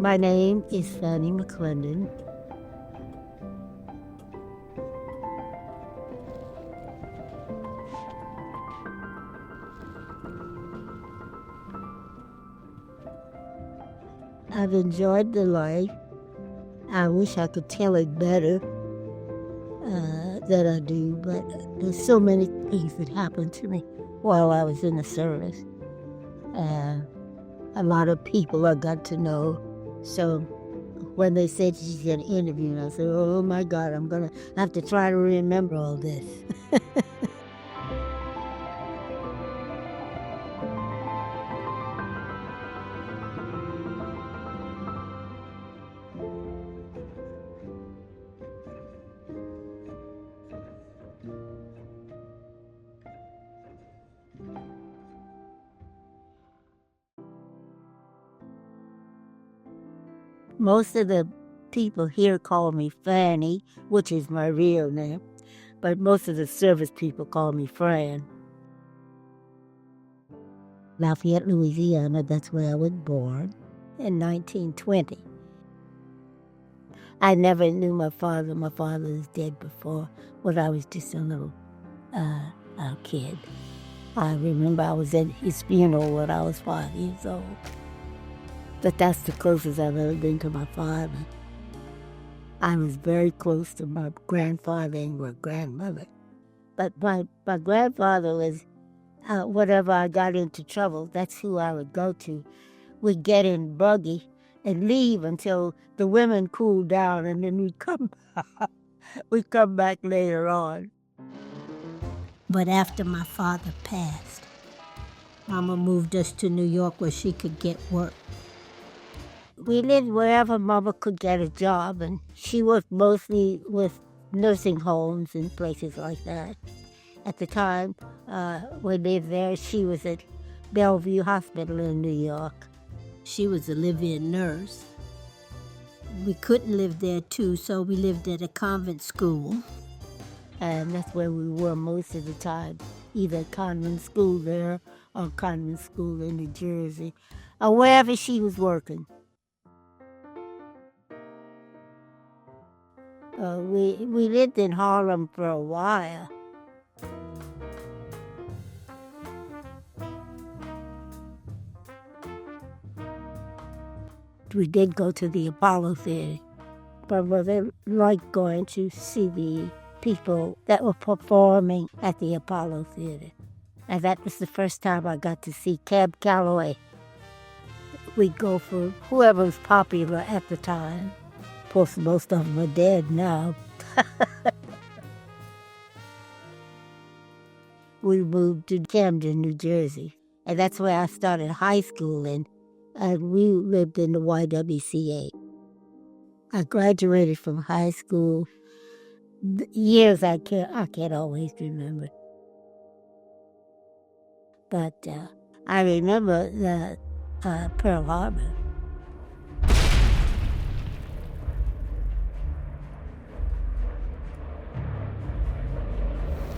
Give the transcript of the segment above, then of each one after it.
My name is Fanny McClendon. I've enjoyed the life. I wish I could tell it better than I do, but there's so many things that happened to me while I was in the service. A lot of people I got to know. So when they said she's going to interview me, I said, oh my God, I'm going to have to try to remember all this. Most of the people here call me Fanny, which is my real name, but most of the service people call me Fran. Lafayette, Louisiana, that's where I was born in 1920. I never knew my father. My father was dead before when I was just a little kid. I remember I was at his funeral when I was 5 years old. But that's the closest I've ever been to my father. I was very close to my grandfather and my grandmother. But my grandfather was, whenever I got into trouble, that's who I would go to. We'd get in buggy and leave until the women cooled down, and then we'd come back later on. But after my father passed, Mama moved us to New York where she could get work. We lived wherever Mama could get a job, and she worked mostly with nursing homes and places like that. At the time we lived there, she was at Bellevue Hospital in New York. She was a live-in nurse. We couldn't live there too, so we lived at a convent school. And that's where we were most of the time, either convent school there or convent school in New Jersey, or wherever she was working. We lived in Harlem for a while. We did go to the Apollo Theater, but we liked going to see the people that were performing at the Apollo Theater. And that was the first time I got to see Cab Calloway. We'd go for whoever was popular at the time. Of course, most of them are dead now. We moved to Camden, New Jersey, and that's where I started high school, and we lived in the YWCA. I graduated from high school. Years I can't always remember. But I remember the Pearl Harbor.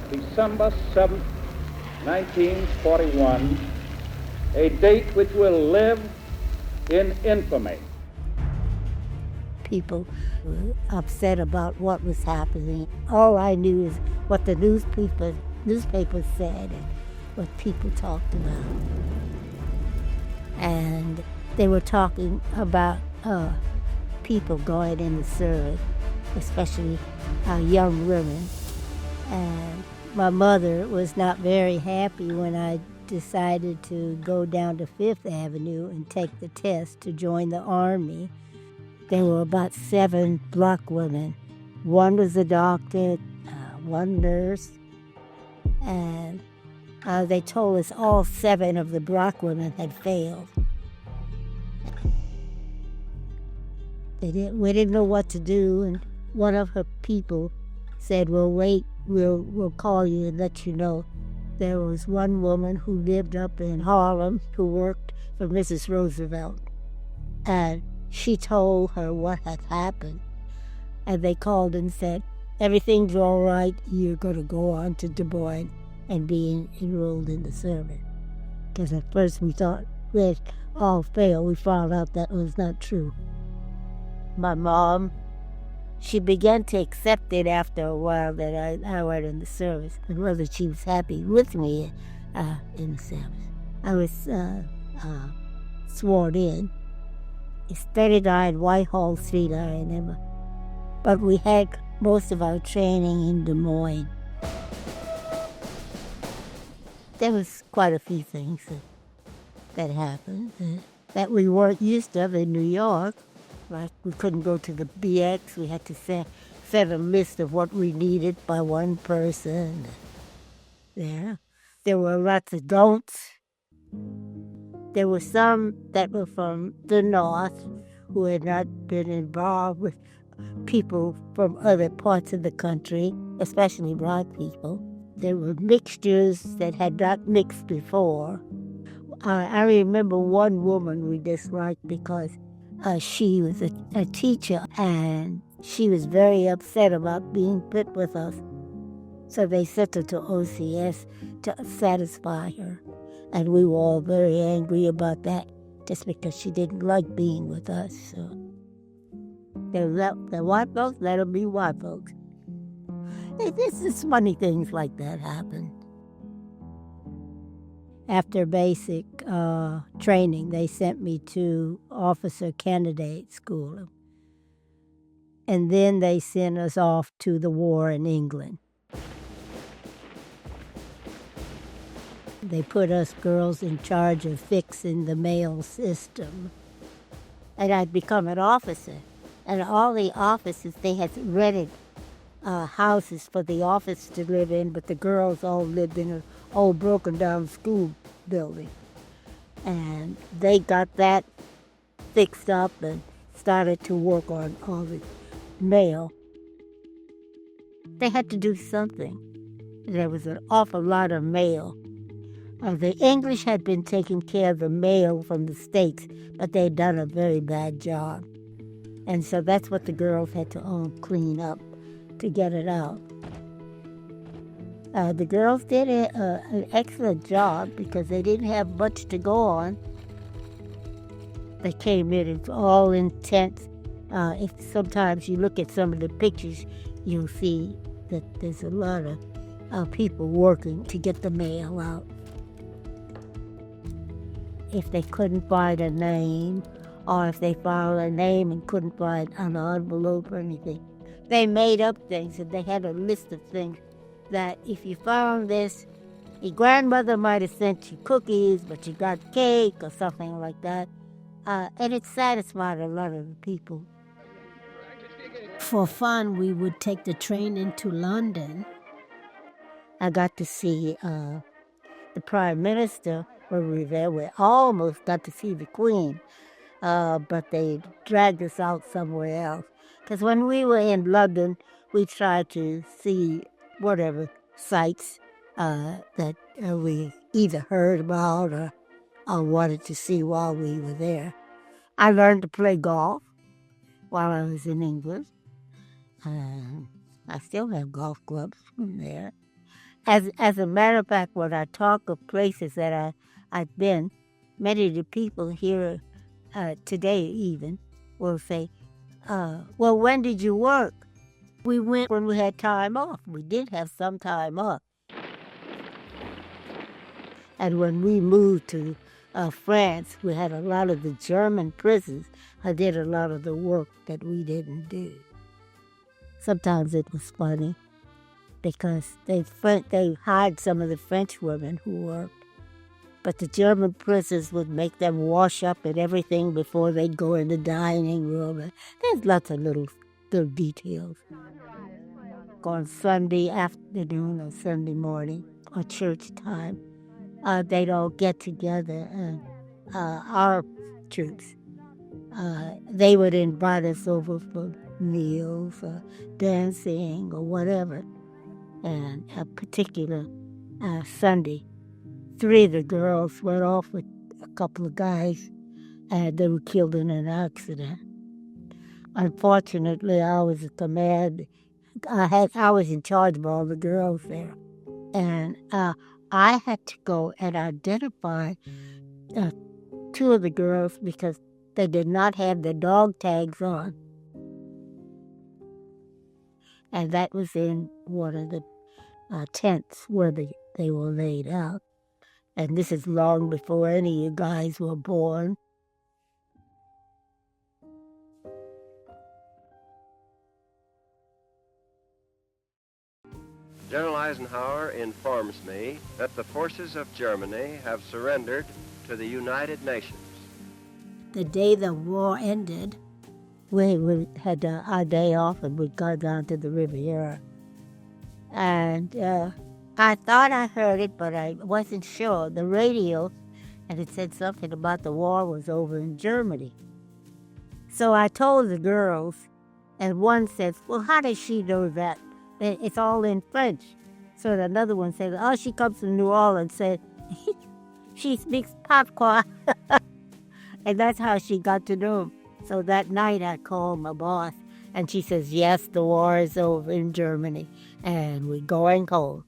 December 7th, 1941, a date which will live in infamy. People were upset about what was happening. All I knew is what the newspapers said and what people talked about. And they were talking about people going in the service, especially young women. And my mother was not very happy when I decided to go down to Fifth Avenue and take the test to join the Army. There were about 7 black women. One was a doctor, one nurse, and they told us all 7 of the black women had failed. We didn't know what to do, and one of her people said, well, wait, we'll call you and let you know. There was one woman who lived up in Harlem who worked for Mrs. Roosevelt, and she told her what had happened, and they called and said, everything's all right, you're going to go on to Des Moines and be enrolled in the service. Because at first we thought we had all failed. We found out that was not true. My mom, she began to accept it after a while that I went in the service, but whether she was happy with me in the service. I was sworn in. It's 39 Whitehall Street, I remember. But we had most of our training in Des Moines. There was quite a few things that happened that we weren't used to in New York. Like we couldn't go to the BX. We had to set a list of what we needed by one person. There were lots of don'ts. There were some that were from the North who had not been involved with people from other parts of the country, especially black people. There were mixtures that had not mixed before. I remember one woman we disliked because she was a teacher and she was very upset about being put with us. So they sent her to OCS to satisfy her. And we were all very angry about that just because she didn't like being with us. So the white folks, let them be white folks. It's just funny things like that happen. After basic training, they sent me to officer candidate school. And then they sent us off to the war in England. They put us girls in charge of fixing the mail system. And I'd become an officer. And all the officers, they had rented houses for the office to live in, but the girls all lived in an old broken down school building. And they got that fixed up and started to work on all the mail. They had to do something. There was an awful lot of mail. The English had been taking care of the mail from the States, but they'd done a very bad job. And so that's what the girls had to clean up to get it out. The girls did an excellent job because they didn't have much to go on. They came in, it's all intense. If sometimes you look at some of the pictures, you'll see that there's a lot of people working to get the mail out. If they couldn't find a name, or if they found a name and couldn't find an envelope or anything, they made up things, and they had a list of things that if you found this, your grandmother might have sent you cookies, but you got cake or something like that. And it satisfied a lot of the people. For fun, we would take the train into London. I got to see the Prime Minister when we were there. We almost got to see the Queen, but they dragged us out somewhere else. Because when we were in London, we tried to see whatever sights that we either heard about or wanted to see while we were there. I learned to play golf while I was in England. I still have golf clubs from there. As a matter of fact, when I talk of places that I've been, many of the people here today even will say, well, when did you work? We went when we had time off. We did have some time off. And when we moved to France, we had a lot of the German prisons. I did a lot of the work that we didn't do. Sometimes it was funny because they hired some of the French women who worked. But the German prisoners would make them wash up and everything before they'd go in the dining room. And there's lots of little details. On Sunday afternoon or Sunday morning or church time, they'd all get together and our troops, they would invite us over for meals or dancing or whatever. And a particular Sunday, 3 of the girls went off with a couple of guys and they were killed in an accident. Unfortunately, I was at command. I was in charge of all the girls there. And I had to go and identify 2 of the girls because they did not have their dog tags on. And that was in one of the tents where they were laid out. And this is long before any of you guys were born. General Eisenhower informs me that the forces of Germany have surrendered to the United Nations. The day the war ended, we had our day off and we'd go down to the Riviera. And I thought I heard it, but I wasn't sure. The radio, and it said something about the war was over in Germany. So I told the girls, and one said, well, how does she know that? It's all in French. So another one said, oh, she comes from New Orleans, said, she speaks patois. And that's how she got to know him. So that night I called my boss, and she says, yes, the war is over in Germany, and we're going home.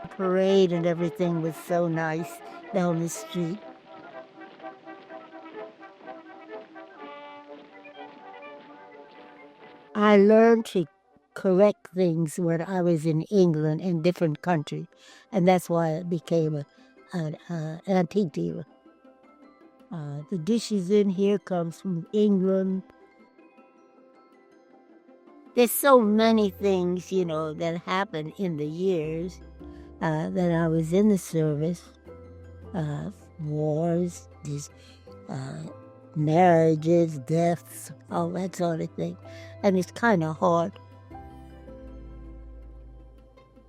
The parade and everything was so nice down the street. I learned to correct things when I was in England in different countries, and that's why I became an antique dealer. The dishes in here comes from England. There's so many things, that happened in the years that I was in the service. Wars, marriages, deaths, all that sort of thing. And it's kind of hard.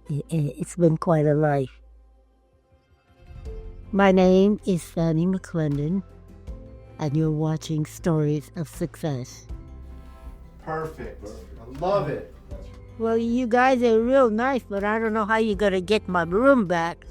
It's been quite a life. My name is Fanny McClendon, and you're watching Stories of Success. Perfect. I love it. Well, you guys are real nice, but I don't know how you're going to get my room back.